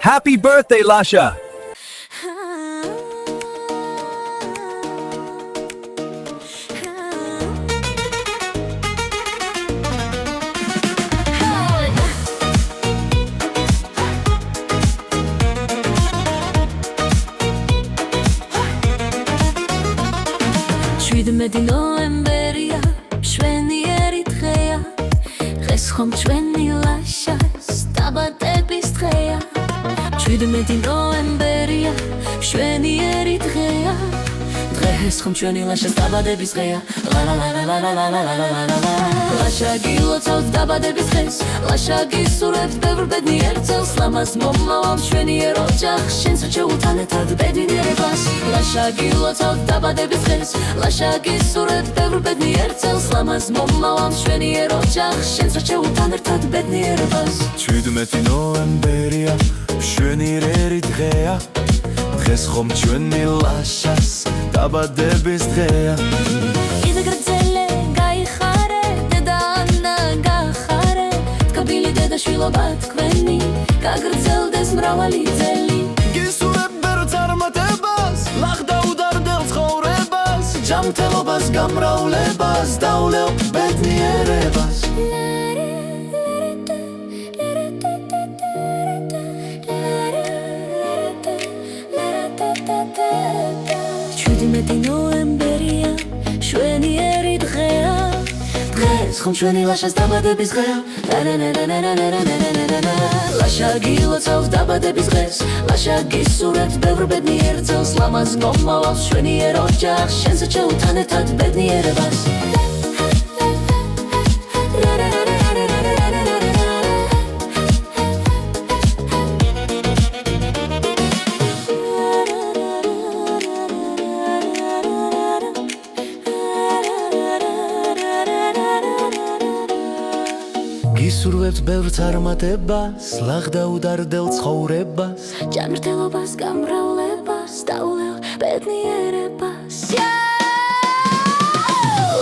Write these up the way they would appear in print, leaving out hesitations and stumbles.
Happy birthday, Lasha! შვიდმეტი ნოემბერია, მშვენიერი დღეა, დღეს ხომ ჩვენი ლაშას დაბადების დღეა. შვიდმეტი ნოემბერია, მშვენიერი დღეა, დღეს ხომ ჩვენი ლაშას დაბადების დღეა. ლაშა გილოცავთ დაბადების დღეს, ლაშა გისურვებთ ბევრ ბედნიერ წელს, ლამაზ მომავალ მშვენიერ ოჯახს, შენც შეუტანეთად ბედნიერებას. ლაშა გილოცავთ დაბადების დღეს, ლაშა გისურვებთ ბევრ ბედნიერ წელს, ლამაზ მომავალ მშვენიერ ოჯახს, შენც შეუტანეთად ბედნიერებას. 17 ნოემბერია, მშვენიერი დღეა, დღეს ხომ ჩვენი ლაშას დაბადების დღეა. კიდე გრძელე გაიხარე, დედა ანა გახარე, თკბილი დედაშვილობა თქვენი, გაგრძელდეს მრავალი წელი. გისურვებ ბევრ წარმატებას, ლახდაუდარდელ ცხოვრებას, ჯანმრთელობას, გამრავლებას, დავლევ ბედნიერებას. შვიდმეტი ნოემბერია, მშვენიერი დღეა, დღეს ხომ ჩვენი ლაშას დაბადების დღეა. ლაშა გილოცავთ დაბადების დღეს, ლაშა გისურვებთ ბევრ ბედნიერ წელს, ლამაზ მომავალ მშვენიერ ოჯახს, შენც შეუტანეთად ბედნიერებას. გისურვებთ ბევრ წარმატებას, ლახდაუდარდელ ცხოვრებას, ჯანმრთელობას, გამრავლებას, დავლევ ბედნიერებას.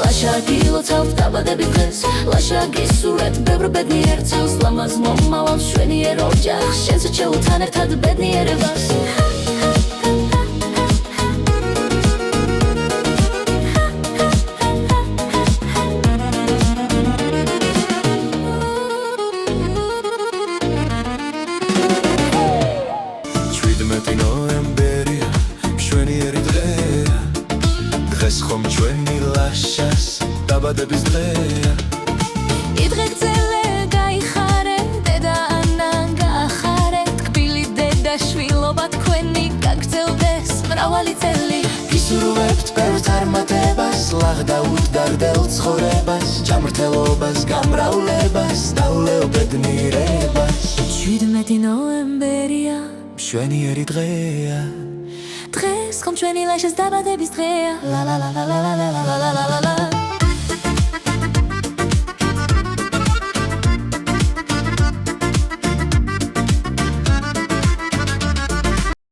ლაშა გილოცავთ დაბადების დღეს, ლაშა გისურვებთ ბევრ ბედნიერ წელს, ლამაზ მომავალ მშვენიერ ოჯახს, შენც შეუტანეთად ბედნიერებას. ნოემბერია, მშვენიერი დღეა, დღეს ხომ ჩვენი ლაშას დაბადების დღეა. იდღე გრძელე გაიხარე, დედა ანა გახარე, თკბილი დედაშვილობა თქვენი, გაგრძელდეს მრავალი წელი. გისურვებთ ბევრ წარმატებას, ლახდაუდარდელ ცხოვრებას, ჯანმრთელობას, გამრავლებას, დავლევ ბედნიერებას. 17 ნოემბერია, მშვენიერი დღეა, დღეს ხომ ჩვენი ლაშას დაბადების დღეა. ლა ლა ლა ლა ლა ლა ლა ლა ლა ლა ლა.